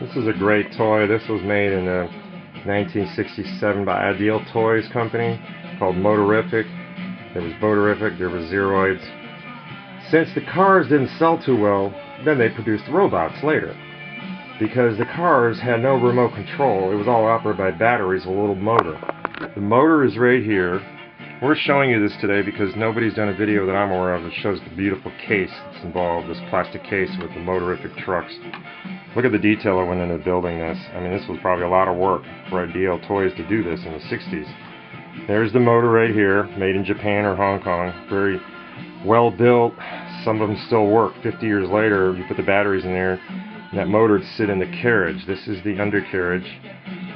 This is a great toy. This was made in 1967 by Ideal Toys Company, called Motorific. There was Boaterific, there was Zeroids. Since the cars didn't sell too well, then they produced robots later. Because the cars had no remote control, it was all operated by batteries with a little motor. The motor is right here. We're showing you this today because nobody's done a video that I'm aware of that shows the beautiful case that's involved, this plastic case with the motorific trucks. Look at the detail that went into building this. I mean, this was probably a lot of work for Ideal Toys to do this in the 60s. There's the motor right here, made in Japan or Hong Kong. Very well built. Some of them still work. 50 years later, you put the batteries in there, and that motor would sit in the carriage. This is the undercarriage.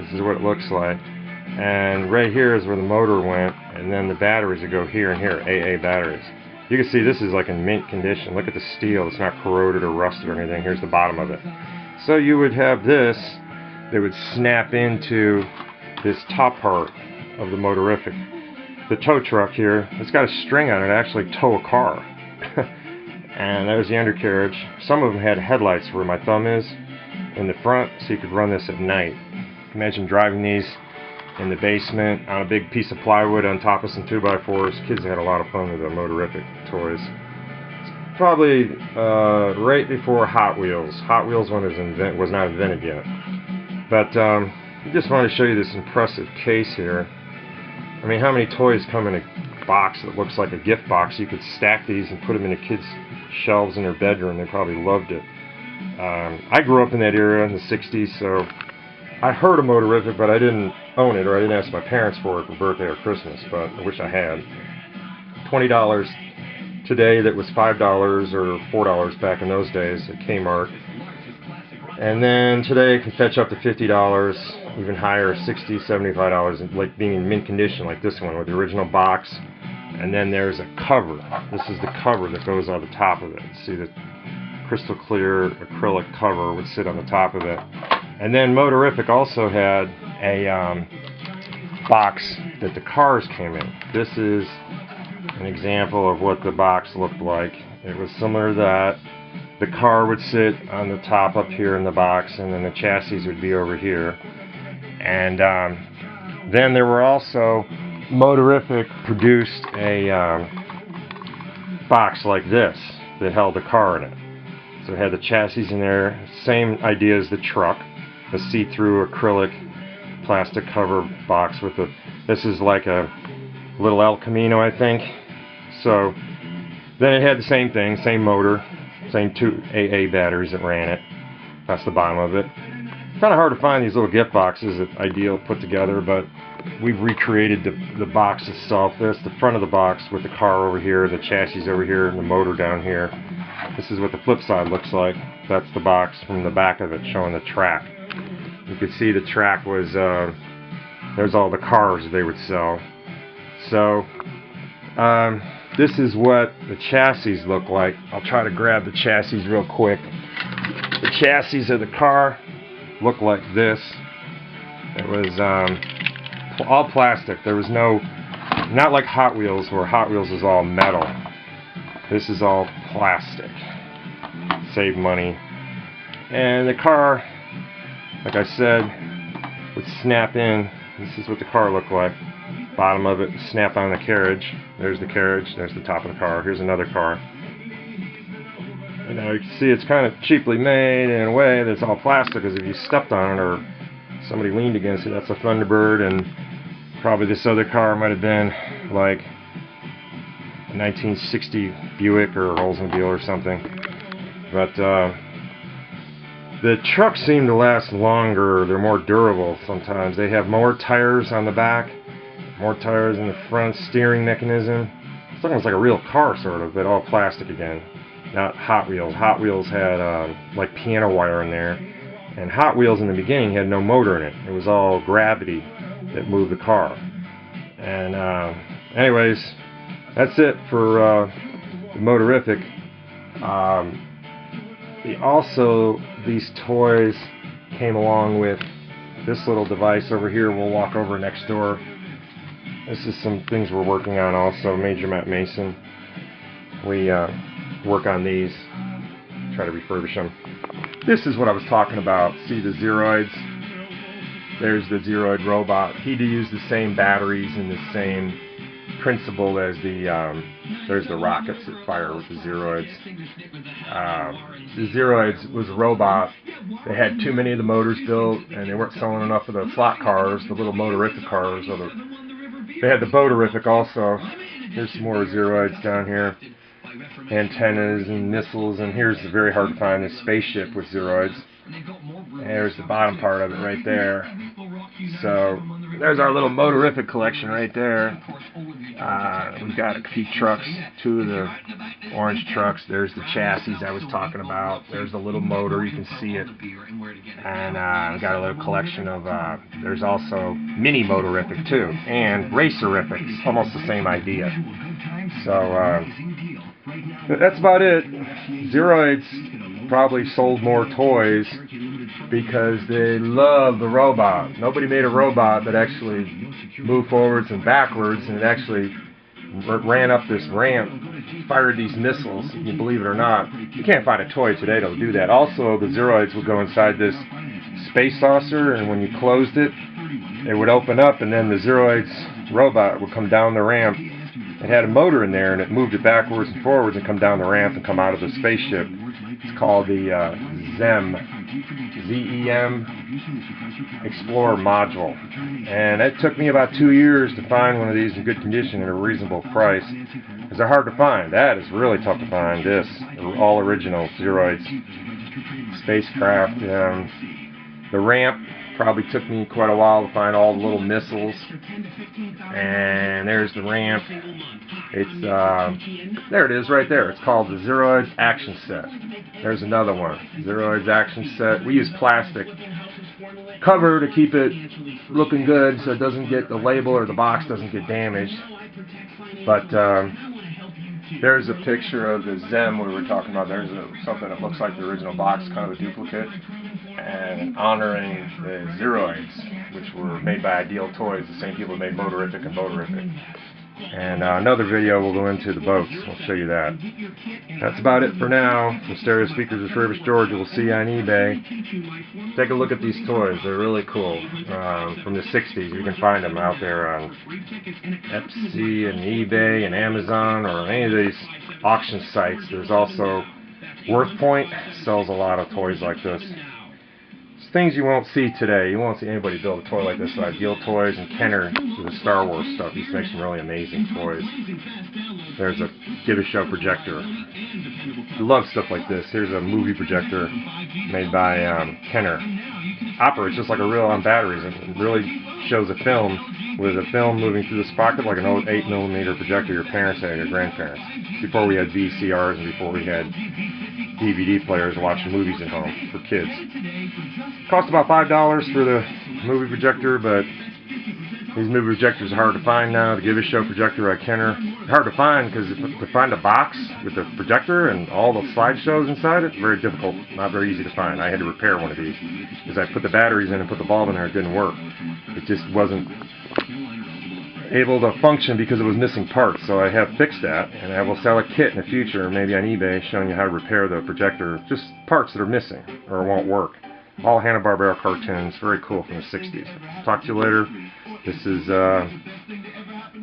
This is what it looks like. And right here is where the motor went, and then the batteries would go here and here, AA batteries. You can see this is like in mint condition. Look at the steel, it's not corroded or rusted or anything. Here's the bottom of it. So you would have this that would snap into this top part of the motorific. The tow truck here, it's got a string on it to actually tow a car. And there's the undercarriage. Some of them had headlights where my thumb is in the front, so you could run this at night. Imagine driving these in the basement on a big piece of plywood on top of some 2x4s. Kids had a lot of fun with the motorific toys. It's probably right before Hot Wheels. Hot Wheels was not invented yet. But I just wanted to show you this impressive case here. I mean, how many toys come in a box that looks like a gift box? You could stack these and put them in the kids' shelves in their bedroom. They probably loved it. I grew up in that era in the 60s, so I heard of motorific, but I didn't own it, or I didn't ask my parents for it for birthday or Christmas, but I wish I had. $20 today, that was $5 or $4 back in those days at Kmart. And then today it can fetch up to $50, even higher, $60, $75, like being in mint condition like this one with the original box. And then there's a cover. This is the cover that goes on the top of it. See, the crystal clear acrylic cover would sit on the top of it. And then Motorific also had a box that the cars came in. This is an example of what the box looked like. It was similar to that. The car would sit on the top up here in the box, and then the chassis would be over here. And then there were also, Motorific produced a box like this that held the car in it. So it had the chassis in there, same idea as the truck, a see-through acrylic plastic cover box with a, this is like a little El Camino, I think. So then it had the same thing, same motor, same two AA batteries that ran it. That's the bottom of it. Kind of hard to find these little gift boxes that Ideal put together, but we've recreated the box itself. There's the front of the box with the car over here, the chassis over here, and the motor down here. This is what the flip side looks like. That's the box from the back of it showing the track. You can see the track was, there's all the cars they would sell. So, this is what the chassis look like. I'll try to grab the chassis real quick. The chassis of the car look like this. It was all plastic. There was no, not like Hot Wheels, where Hot Wheels is all metal. This is all plastic. Save money. And the car, like I said, would snap in. This is what the car looked like. Bottom of it, snap on the carriage. There's the carriage, there's the top of the car. Here's another car. And now you can see it's kind of cheaply made in a way that's all plastic, because if you stepped on it or somebody leaned against it, that's a Thunderbird. And probably this other car might have been like a 1960 Buick or Oldsmobile or something. But the trucks seem to last longer. They're more durable sometimes. They have more tires on the back, more tires in the front, steering mechanism. It's almost like a real car, sort of, but all plastic again. Not Hot Wheels. Hot Wheels had like piano wire in there. And Hot Wheels in the beginning had no motor in it. It was all gravity that moved the car. And anyways, that's it for the Motorific. These toys came along with this little device over here. We'll walk over next door. This is some things we're working on also. Major Matt Mason. We work on these, try to refurbish them. This is what I was talking about. See the Zeroids? There's the Zeroid robot. He used the same batteries and the same principle as the, there's the rockets that fire with the Zeroids. The Zeroids was a robot. They had too many of the motors built, and they weren't selling enough of the slot cars, the little motorific cars. Or they had the boaterific also. Here's some more Zeroids down here. Antennas and missiles, and here's the very hard to find, this spaceship with Zeroids. There's the bottom part of it right there. So there's our little motorific collection right there. We've got a few trucks, two of the orange trucks. There's the chassis I was talking about. There's the little motor, you can see it. And we've got a little collection of, there's also mini motorific too, and racerifics, almost the same idea. So that's about it. Zeroids probably sold more toys because they love the robot. Nobody made a robot that actually moved forwards and backwards and it actually ran up this ramp, fired these missiles. If you believe it or not, you can't find a toy today that'll do that. Also, the Zeroids would go inside this space saucer, and when you closed it, it would open up, and then the Zeroids robot would come down the ramp. It had a motor in there, and it moved it backwards and forwards and come down the ramp and come out of the spaceship. It's called the ZEM, Z-E-M Explorer module. And it took me about 2 years to find one of these in good condition at a reasonable price, because they're hard to find. That is really tough to find. This, all original Zeroids spacecraft. The ramp probably took me quite a while to find all the little missiles. And there's the ramp. It's there it is right there. It's called the Zeroids Action Set. There's another one, Zeroids Action Set. We use plastic cover to keep it looking good so it doesn't get, the label or the box doesn't get damaged. But there's a picture of the ZEM we were talking about. There's something that looks like the original box, kind of a duplicate, and honoring the Zeroids, which were made by Ideal Toys, the same people who made Motorific and Boaterific. And another video will go into the boats. I'll show you that. That's about it for now. From Stereo Speakers Refurbished Georgia. We'll see you on eBay. Take a look at these toys. They're really cool. From the 60s. You can find them out there on Etsy and eBay and Amazon or any of these auction sites. There's also WorthPoint sells a lot of toys like this. Things you won't see today. You won't see anybody build a toy like this. So Ideal Toys and Kenner, the Star Wars stuff. These make some really amazing toys. There's a Give a Show projector. I love stuff like this. Here's a movie projector made by Kenner. Operates just like a real on batteries. It really shows a film with a film moving through the sprocket like an old 8mm projector your parents had, your grandparents. Before we had VCRs and before we had DVD players watching movies at home for kids. Cost about $5 for the movie projector, but these movie projectors are hard to find now. The Give a Show projector at Kenner, hard to find because to find a box with the projector and all the slideshows inside it, very difficult, not very easy to find. I had to repair one of these because I put the batteries in and put the bulb in there, it didn't work. It just wasn't able to function because it was missing parts, so I have fixed that, and I will sell a kit in the future, maybe on eBay, showing you how to repair the projector, just parts that are missing or won't work. All Hanna-Barbera cartoons, very cool, from the 60s. Talk to you later. This is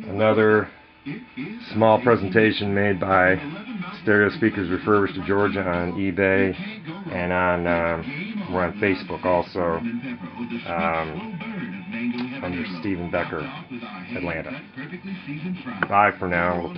another small presentation made by Stereo Speakers Refurbished to Georgia on eBay, and we're on Facebook also, under Stephen Becker, Atlanta. Bye for now.